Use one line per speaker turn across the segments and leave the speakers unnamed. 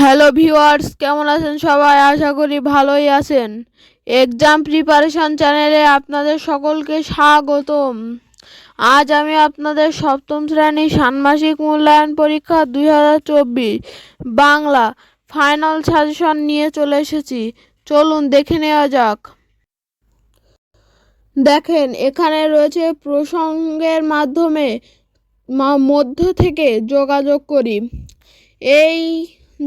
Hello viewers, কেমন আছেন সবাই? আশা করি ভালোই আছেন। এক্সাম প্রিপারেশন চ্যানেলে আপনাদের সকলকে স্বাগতম। আজ আমি আপনাদের সপ্তম শ্রেণী ষান্মাসিক মূল্যায়ন পরীক্ষা 2024 বাংলা ফাইনাল সাজেশন নিয়ে চলে এসেছি। চলুন দেখে নেওয়া যাক। দেখেন, এখানে রয়েছে প্রসঙ্গের মাধ্যমে মধ্য থেকে যোগাযোগ করি। এই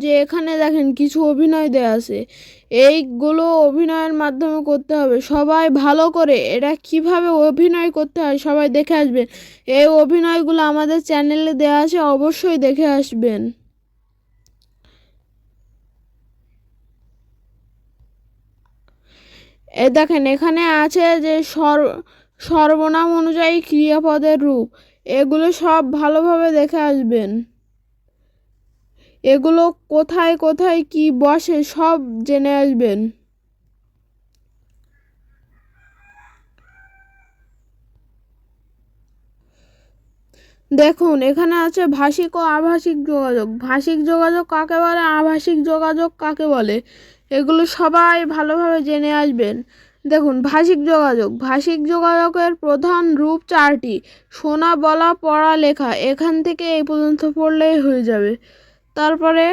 যে এখানে দেখেন কিছু অভিনয় দেওয়া আছে, এইগুলো অভিনয়ের মাধ্যমে করতে হবে। সবাই ভালো করে এটা কিভাবে অভিনয় করতে হয় সবাই দেখে আসবেন। এই অভিনয়গুলো আমাদের চ্যানেলে দেওয়া আছে, অবশ্যই দেখে আসবেন। এ দেখেন, এখানে আছে যে সর্বনাম অনুযায়ী ক্রিয়াপদের রূপ, এগুলো সব ভালোভাবে দেখে আসবেন। এগুলো কোথায় কোথায় কি বসে সব জেনে আসবেন। দেখুন, এখানে আছে ভাষিক ও আভাষিক যোগাযোগ। ভাষিক যোগাযোগ কাকে বলে, আভাষিক যোগাযোগ কাকে বলে, এগুলো সবাই ভালোভাবে জেনে আসবেন। দেখুন, ভাষিক যোগাযোগের প্রধান রূপ চারটি: শোনা, বলা, পড়া, লেখা। এখান থেকে এই পর্যন্ত পড়লেই হয়ে যাবে। তারপরে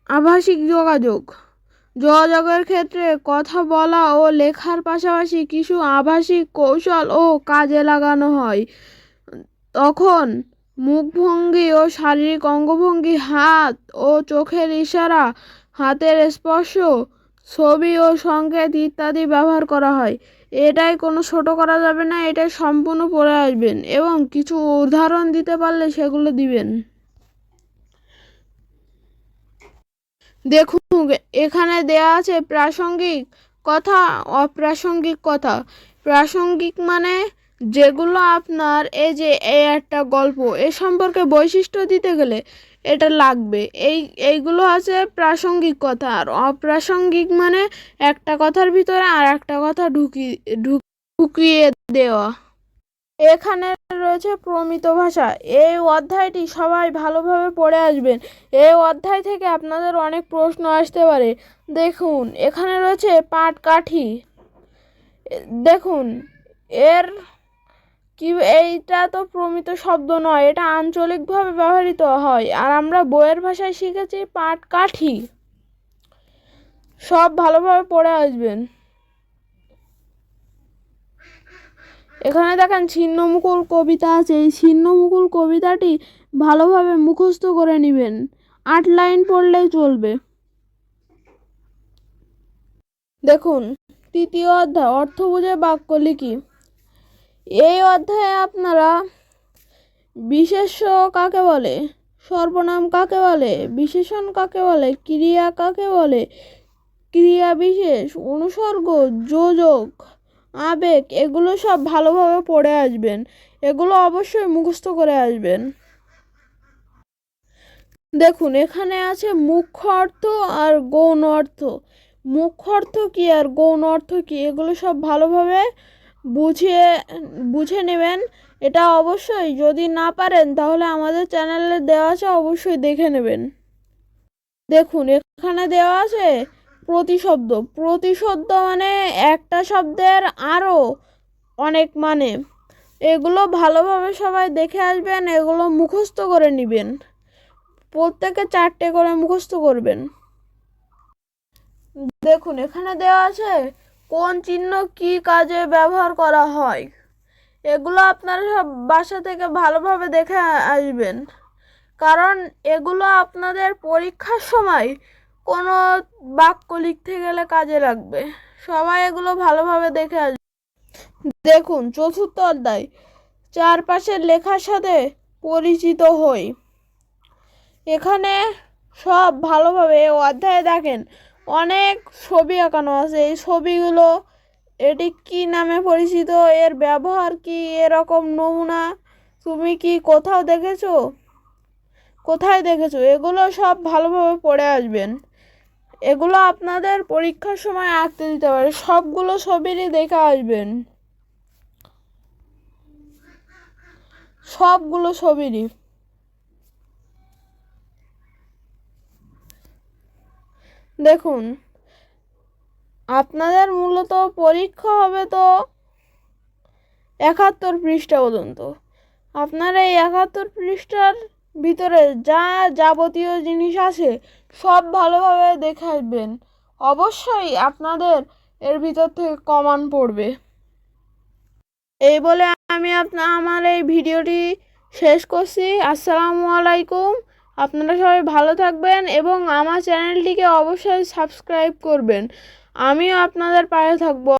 আভাষিক যোগাযোগের ক্ষেত্রে কথা বলা ও লেখার পাশাপাশি কিছু আভাষিক কৌশল ও কাজে লাগানো হয়। তখন মুখভঙ্গি ও শারীরিক অঙ্গভঙ্গি, হাত ও চোখের ইশারা, হাতের স্পর্শ, ছবি ও সংকেত ইত্যাদি ব্যবহার করা হয়। এটাই কোনো ছোট করা যাবে না, এটাই সম্পূর্ণ পড়ে আসবেন এবং কিছু উদাহরণ দিতে পারলে সেগুলো দিবেন। দেখুন, এখানে দেয়া আছে প্রাসঙ্গিক কথা, অপ্রাসঙ্গিক কথা। প্রাসঙ্গিক মানে যেগুলো আপনার এই একটা গল্প, এ সম্পর্কে বৈশিষ্ট্য দিতে গেলে এটা লাগবে, এইগুলো আছে প্রাসঙ্গিক কথা। আর অপ্রাসঙ্গিক মানে একটা কথার ভিতরে আর একটা কথা ঢুকিয়ে দেওয়া। এখানে রয়েছে প্রমিত ভাষা। এই অধ্যায়টি সবাই ভালোভাবে পড়ে আসবেন। এই অধ্যায় থেকে আপনাদের অনেক প্রশ্ন আসতে পারে। দেখুন, এখানে রয়েছে পাটকাঠি। দেখুন, এর কি, এইটা তো প্রমিত শব্দ নয়, এটা আঞ্চলিকভাবে ব্যবহৃত হয়, আর আমরা বইয়ের ভাষায় শিখেছি পাটকাঠি। সব ভালোভাবে পড়ে আসবেন। এখানে দেখেন ছিন্নমুকুল কবিতা আছে। এই ছিন্নমুকুল কবিতাটি ভালোভাবে মুখস্থ করে নেবেন, 8 লাইন পড়লেই চলবে। দেখুন, তৃতীয় অধ্যায় অর্থ বুঝে বাক্য লিখি। এই অধ্যায়ে আপনারা বিশেষ্য কাকে বলে, সর্বনাম কাকে বলে, বিশেষণ কাকে বলে, ক্রিয়া কাকে বলে, ক্রিয়া বিশেষ, অনুসর্গ, যোজক, আবেগ, এগুলো সব ভালোভাবে পড়ে আসবেন। এগুলো অবশ্যই মুখস্থ করে আসবেন। দেখুন, এখানে আছে মুখ্য অর্থ আর গৌণ অর্থ। মুখ্য অর্থ কি আর গৌণ অর্থ কি, এগুলো সব ভালোভাবে বুঝে নেবেন। এটা অবশ্যই, যদি না পারেন তাহলে আমাদের চ্যানেলে দেওয়া আছে, অবশ্যই দেখে নেবেন। দেখুন, এখানে দেওয়া আছে প্রতিশব্দ। প্রতিশব্দ মানে একটা শব্দের আরও অনেক মানে। এগুলো ভালোভাবে সবাই দেখে আসবেন, এগুলো মুখস্থ করে নেবেন। প্রত্যেকে 4টে করে মুখস্থ করবেন। দেখুন, এখানে দেওয়া আছে কোন চিহ্ন কি কাজে ব্যবহার করা হয়। এগুলো আপনারা সব বাসা থেকে ভালোভাবে দেখে আসবেন, কারণ এগুলো আপনাদের পরীক্ষার সময় কোনো বাক্য লিখতে গেলে কাজে লাগবে। সবাই এগুলো ভালোভাবে দেখে আসবে। দেখুন, চতুর্থ অধ্যায় চারপাশের লেখার সাথে পরিচিত হই। এখানে সব ভালোভাবে অধ্যায়ে দেখেন অনেক ছবি আঁকানো আছে। এই ছবিগুলো এটি কি নামে পরিচিত, এর ব্যবহার কি, এরকম নমুনা তুমি কি কোথাও দেখেছো, কোথায় দেখেছো, এগুলো সব ভালোভাবে পড়ে আসবেন। এগুলো আপনাদের পরীক্ষার সময় আঁকতে দিতে পারে, সবগুলো ছবিরই দেখে আসবেন, সবগুলো ছবিরই। দেখুন, আপনাদের মূলত পরীক্ষা হবে তো 71 পৃষ্ঠা পর্যন্ত। আপনারা এই 71 পৃষ্ঠার ভিতরে যা যাবতীয় জিনিস আছে সব ভালোভাবে দেখে আসবেন। অবশ্যই আপনাদের এর ভিতর থেকে কমান পড়বে। এই বলে আমি আমার এই ভিডিওটি শেষ করছি। আসসালামু আলাইকুম। আপনারা সবাই ভালো থাকবেন এবং আমার চ্যানেলটিকে অবশ্যই সাবস্ক্রাইব করবেন। আমিও আপনাদের পাশে থাকবো।